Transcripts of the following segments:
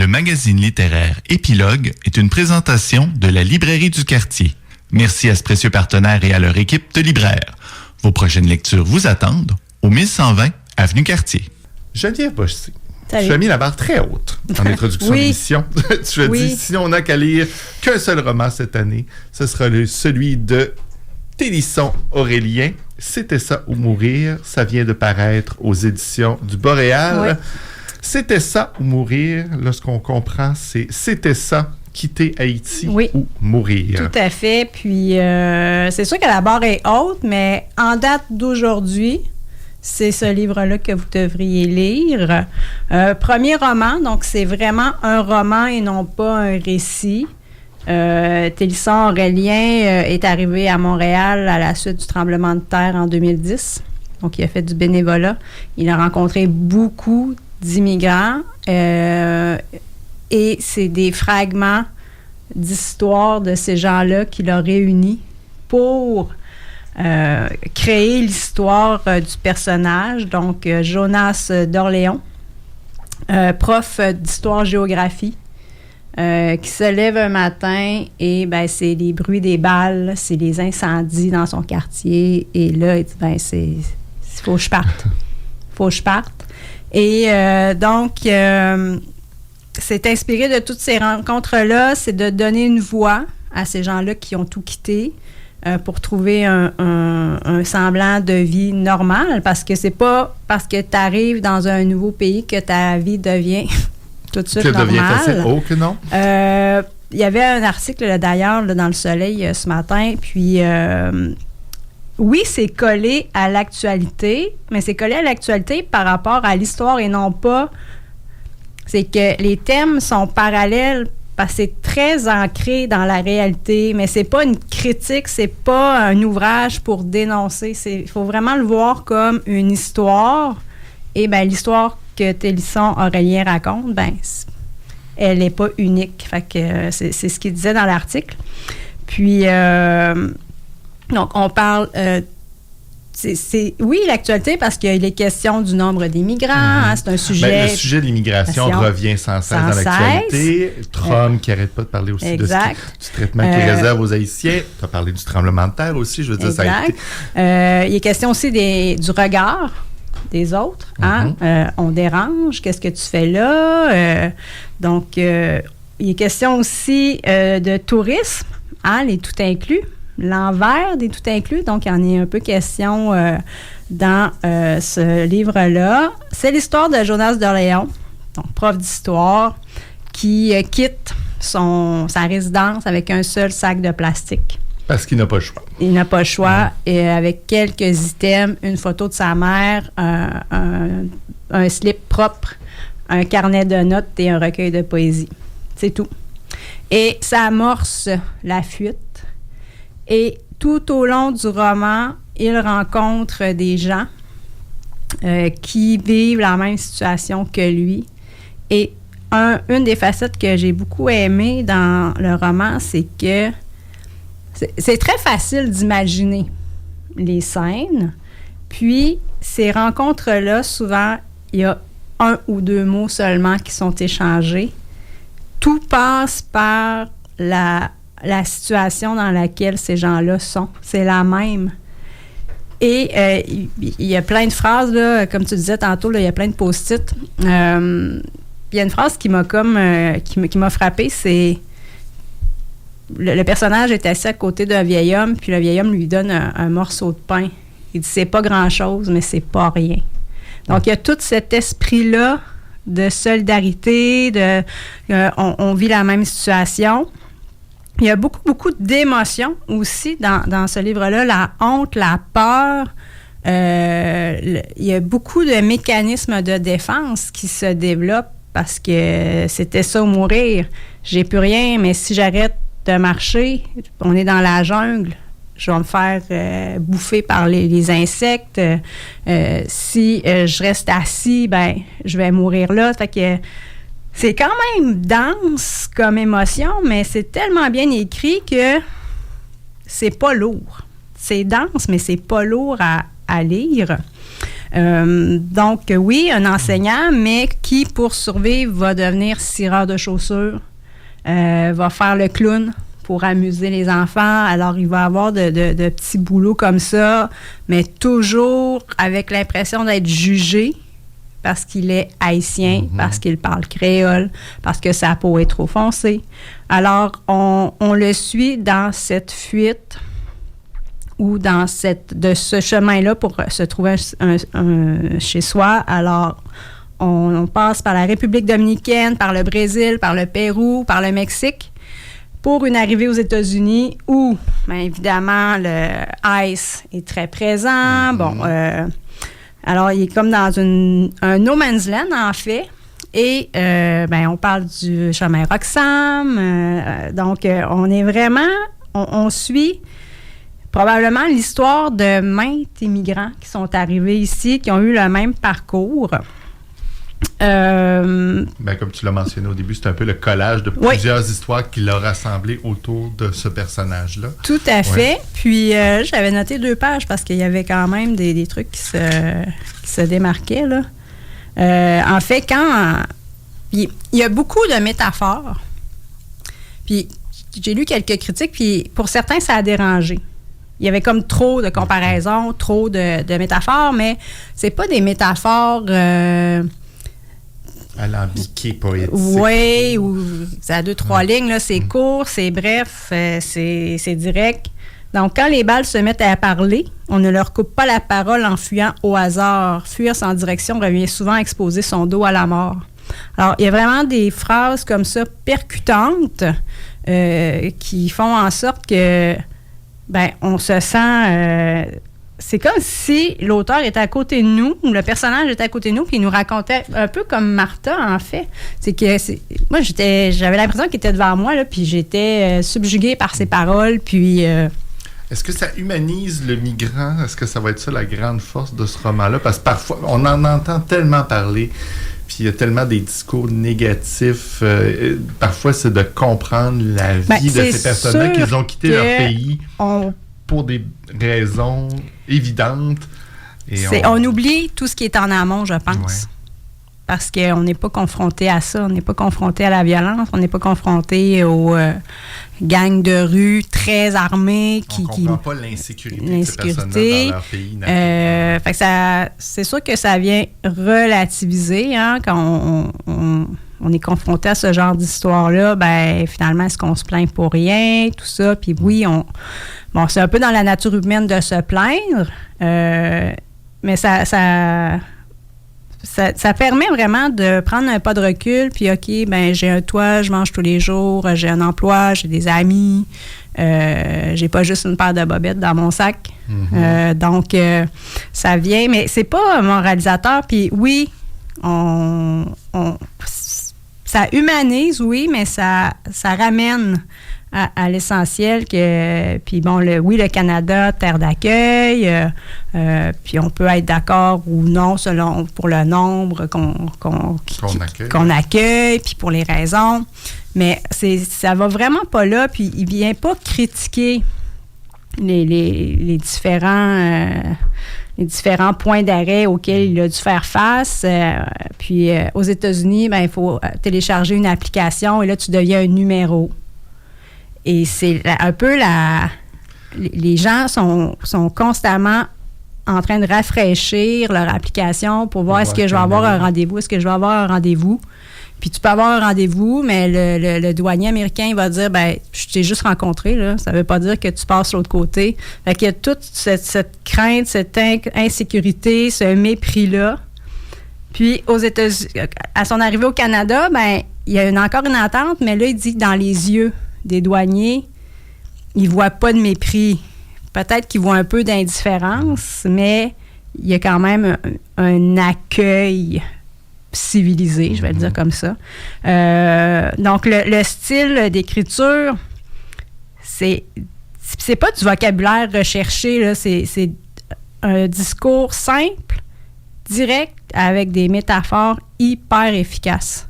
Le magazine littéraire Épilogue est une présentation de la Librairie du Quartier. Merci à ce précieux partenaire et à leur équipe de libraires. Vos prochaines lectures vous attendent au 1120 Avenue Cartier. Geneviève Bossy, Salut. tu as mis la barre très haute en introduction Oui. de l'émission. Tu as Oui. dit, si on n'a qu'à lire qu'un seul roman cette année, ce sera celui de Télisson Aurélien. C'était ça ou mourir. Ça vient de paraître aux éditions du Boréal. Ouais. C'était ça ou mourir. Lorsqu'on comprend, c'était ça, quitter Haïti Oui. ou mourir. Tout à fait. Puis, c'est sûr que la barre est haute, mais en date d'aujourd'hui, c'est ce livre-là que vous devriez lire. Premier roman, donc c'est vraiment un roman et non pas un récit. Télisson Aurélien est arrivé à Montréal à la suite du tremblement de terre en 2010. Donc, il a fait du bénévolat. Il a rencontré beaucoup d'immigrants et c'est des fragments d'histoire de ces gens-là qu'il a réunis pour créer l'histoire du personnage. Donc, Jonas d'Orléans, prof d'histoire-géographie, qui se lève un matin et ben, c'est les bruits des balles, c'est les incendies dans son quartier. Et là, il dit, ben, il faut que je parte. Faut que je parte. Et donc, c'est inspiré de toutes ces rencontres-là, c'est de donner une voix à ces gens-là qui ont tout quitté pour trouver un semblant de vie normale, parce que c'est pas parce que tu arrives dans un nouveau pays que ta vie devient tout de suite normale. devient facile. Oh que non. Il y avait un article là, d'ailleurs là, dans Le Soleil ce matin, puis oui, c'est collé à l'actualité, mais c'est collé à l'actualité par rapport à l'histoire et non pas... C'est que les thèmes sont parallèles parce que c'est très ancré dans la réalité, mais c'est pas une critique, c'est pas un ouvrage pour dénoncer. Il faut vraiment le voir comme une histoire. Et bien, l'histoire que Télisson Aurélien raconte, ben, elle n'est pas unique. Fait que c'est ce qu'il disait dans l'article. Puis... donc, on parle, oui, l'actualité, parce qu'il est question du nombre d'immigrants, hein, c'est un sujet... Ben, le sujet de l'immigration revient sans cesse dans l'actualité. Trump qui n'arrête pas de parler aussi du traitement qu'il réserve aux Haïtiens. Tu as parlé du tremblement de terre aussi, je veux dire, ça a été... il est question aussi du regard des autres. Hein? On dérange, qu'est-ce que tu fais là? Donc, il est question aussi de tourisme, hein, les tout inclus. L'envers des tout inclus, donc il y en est un peu question dans ce livre-là. C'est l'histoire de Jonas d'Orléans, donc prof d'histoire, qui quitte sa résidence avec un seul sac de plastique. Parce qu'il n'a pas le choix. Il n'a pas le choix, et avec quelques items, une photo de sa mère, un slip propre, un carnet de notes et un recueil de poésie. C'est tout. Et ça amorce la fuite. Et tout au long du roman, il rencontre des gens qui vivent la même situation que lui. Et une des facettes que j'ai beaucoup aimées dans le roman, c'est que c'est très facile d'imaginer les scènes. Puis, ces rencontres-là, souvent, il y a 1 ou 2 mots seulement qui sont échangés. Tout passe par la situation dans laquelle ces gens-là sont. C'est la même. Et il y a plein de phrases, là, comme tu disais tantôt, là, il y a plein de post-it. Il y a une phrase qui m'a qui m'a frappée, c'est le personnage est assis à côté d'un vieil homme, puis le vieil homme lui donne un morceau de pain. Il dit, c'est pas grand-chose, mais c'est pas rien. Donc, il y a tout cet esprit-là de solidarité, on vit la même situation. Il y a beaucoup, beaucoup d'émotions aussi dans ce livre-là. La honte, la peur. Il y a beaucoup de mécanismes de défense qui se développent parce que c'était ça ou mourir. J'ai plus rien, mais si j'arrête de marcher, on est dans la jungle. Je vais me faire bouffer par les insectes. Si je reste assis, ben je vais mourir là. Fait que c'est quand même dense comme émotion, mais c'est tellement bien écrit que c'est pas lourd. C'est dense, mais c'est pas lourd à lire. Donc, oui, un enseignant, mais qui, pour survivre, va devenir cireur de chaussures, va faire le clown pour amuser les enfants. Alors, il va avoir de petits boulots comme ça, mais toujours avec l'impression d'être jugé parce qu'il est haïtien, parce qu'il parle créole, parce que sa peau est trop foncée. Alors, on le suit dans cette fuite ou dans de ce chemin-là pour se trouver un chez soi. Alors, on passe par la République dominicaine, par le Brésil, par le Pérou, par le Mexique, pour une arrivée aux États-Unis où, bien évidemment, le ICE est très présent. Bon, alors, il est comme dans un no man's land, en fait. Et, on parle du chemin Roxham. Donc, on est vraiment... On suit probablement l'histoire de maintes immigrants qui sont arrivés ici, qui ont eu le même parcours. Comme tu l'as mentionné au début, c'est un peu le collage de plusieurs histoires qu'il a rassemblées autour de ce personnage-là. Tout à fait. Puis, j'avais noté 2 pages parce qu'il y avait quand même des trucs qui se démarquaient, là. En fait, il y a beaucoup de métaphores. Puis, j'ai lu quelques critiques, puis pour certains, ça a dérangé. Il y avait comme trop de comparaisons, trop de métaphores, mais c'est pas des métaphores... alambiqué, poétique. Oui, ou ça a 2-3 lignes, là, c'est court, c'est bref, c'est direct. Donc, quand les balles se mettent à parler, on ne leur coupe pas la parole en fuyant au hasard. Fuir sans direction revient souvent à exposer son dos à la mort. Alors, il y a vraiment des phrases comme ça percutantes qui font en sorte que, on se sent... c'est comme si l'auteur était à côté de nous, ou le personnage était à côté de nous, puis il nous racontait un peu comme Martha, en fait. Moi, j'avais l'impression qu'il était devant moi, là, puis j'étais subjuguée par ses paroles, puis... Est-ce que ça humanise le migrant? Est-ce que ça va être ça la grande force de ce roman-là? Parce que parfois, on en entend tellement parler, puis il y a tellement des discours négatifs. Parfois, c'est de comprendre la vie de ces personnes-là qu'ils ont quitté leur pays pour des raisons évidentes. On oublie tout ce qui est en amont, je pense. Ouais. Parce qu'on n'est pas confronté à ça. On n'est pas confronté à la violence. On n'est pas confronté aux gangs de rue très armés. On ne comprend pas l'insécurité de ces personnes-là dans leur pays. Fait que c'est sûr que ça vient relativiser quand on est confronté à ce genre d'histoire-là. Finalement, est-ce qu'on se plaint pour rien? Tout ça. Puis oui, c'est un peu dans la nature humaine de se plaindre. Mais ça permet vraiment de prendre un pas de recul, puis OK, j'ai un toit, je mange tous les jours, j'ai un emploi, j'ai des amis, j'ai pas juste une paire de bobettes dans mon sac. Donc, ça vient, mais c'est pas moralisateur, puis oui, ça humanise, oui, mais ça ramène à l'essentiel puis le Canada, terre d'accueil, puis on peut être d'accord ou non pour le nombre qu'on accueille, puis pour les raisons, mais ça va vraiment pas là, puis il vient pas critiquer les différents points d'arrêt auxquels il a dû faire face. Puis aux États-Unis, il faut télécharger une application et là, tu deviens un numéro. Et c'est un peu les gens sont constamment en train de rafraîchir leur application pour voir est-ce que je vais avoir un rendez-vous, est-ce que je vais avoir un rendez-vous. Puis tu peux avoir un rendez-vous, mais le douanier américain il va dire je t'ai juste rencontré, là. Ça veut pas dire que tu passes de l'autre côté. Fait qu'il y a toute cette crainte, cette insécurité, ce mépris-là. Puis aux États-Unis, à son arrivée au Canada, il y a encore une attente, mais là, il dit que dans les yeux des douaniers, ils voient pas de mépris. Peut-être qu'ils voient un peu d'indifférence, mais il y a quand même un accueil civilisé, je vais le dire comme ça. Donc, le style d'écriture, c'est pas du vocabulaire recherché, là, c'est un discours simple, direct, avec des métaphores hyper efficaces.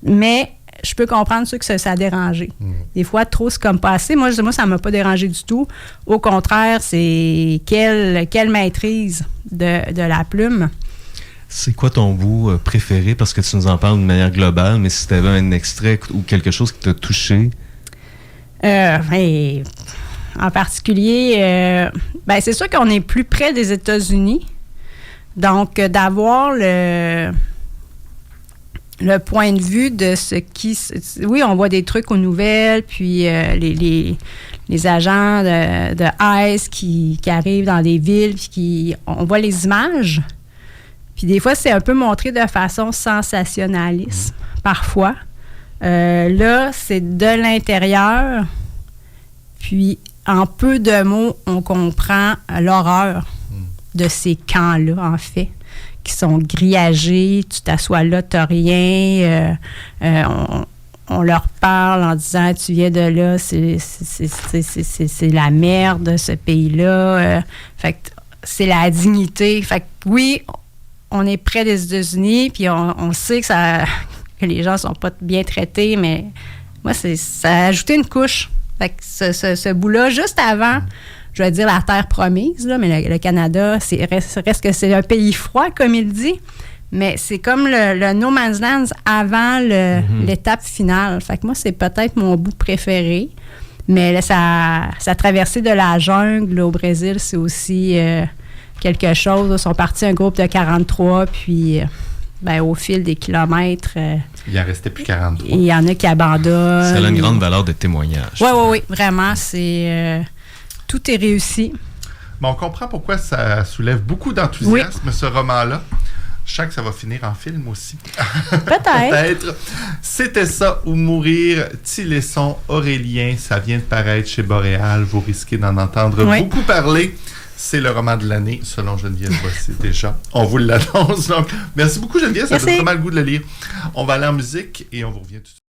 Mais je peux comprendre ceux que ça a dérangé. Des fois, trop, c'est comme pas assez. Moi, ça m'a pas dérangé du tout. Au contraire, c'est quelle maîtrise de la plume. C'est quoi ton bout préféré? Parce que tu nous en parles de manière globale, mais si tu avais un extrait ou quelque chose qui t'a touché? En particulier, c'est sûr qu'on est plus près des États-Unis. Donc, d'avoir le point de vue de ce qui... Oui, on voit des trucs aux nouvelles, puis les agents de ICE qui arrivent dans des villes, puis on voit les images. Puis des fois, c'est un peu montré de façon sensationnaliste, parfois. Là, c'est de l'intérieur, puis en peu de mots, on comprend l'horreur de ces camps-là, en fait, qui sont grillagés, tu t'assois là, t'as rien, on leur parle en disant « tu viens de là, c'est la merde, ce pays-là fait que c'est la dignité. Fait que oui, on est près des États-Unis, puis on sait que les gens sont pas bien traités, mais moi, ça a ajouté une couche. Fait que ce bout-là, juste avant, je vais dire la terre promise, là, mais le Canada, reste que c'est un pays froid, comme il dit, mais c'est comme le No Man's Land avant l'étape finale. Fait que moi, c'est peut-être mon bout préféré. Mais là, sa traversée de la jungle au Brésil, c'est aussi quelque chose. Ils sont partis un groupe de 43, puis au fil des kilomètres... il en restait plus 43. Il y en a qui abandonnent. Ça a une grande valeur de témoignage. Oui, vraiment. C'est... tout est réussi. On comprend pourquoi ça soulève beaucoup d'enthousiasme, ce roman-là. Je sens que ça va finir en film aussi. Peut-être. C'était ça ou mourir. Tilesson Aurélien, ça vient de paraître chez Boréal. Vous risquez d'en entendre beaucoup parler. C'est le roman de l'année, selon Geneviève Bossé déjà. On vous l'annonce. Donc, merci beaucoup, Geneviève. Ça donne vraiment le goût de le lire. On va aller en musique et on vous revient tout de suite.